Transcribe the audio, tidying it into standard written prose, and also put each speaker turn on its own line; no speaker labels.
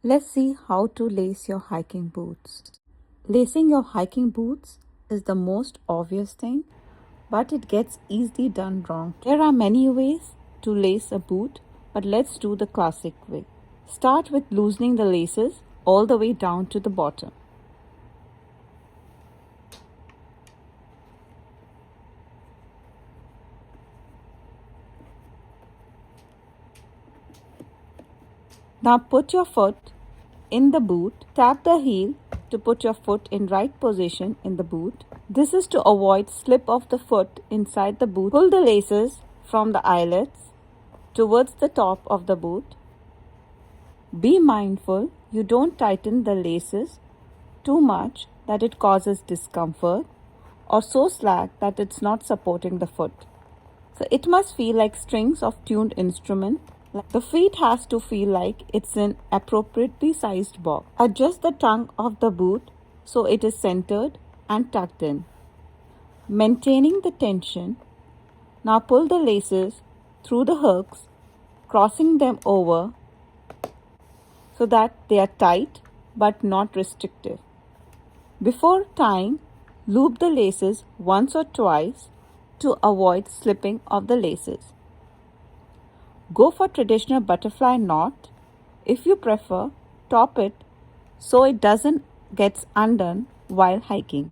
Let's see how to lace your hiking boots. Lacing your hiking boots is the most obvious thing, but it gets easily done wrong. There are many ways to lace a boot, but let's do the classic way. Start with loosening the laces all the way down to the bottom. Now put your foot in the boot. Tap the heel to put your foot in right position in the boot. This is to avoid slip of the foot inside the boot. Pull the laces from the eyelets towards the top of the boot. Be mindful you don't tighten the laces too much that it causes discomfort or so slack that it's not supporting the foot. So it must feel like strings of tuned instrument. The feet has to feel like it's an appropriately sized box. Adjust the tongue of the boot so it is centered and tucked in. Maintaining the tension. Now pull the laces through the hooks, crossing them over so that they are tight but not restrictive. Before tying, loop the laces once or twice to avoid slipping of the laces. Go for traditional butterfly knot. If you prefer, top it so it doesn't get undone while hiking.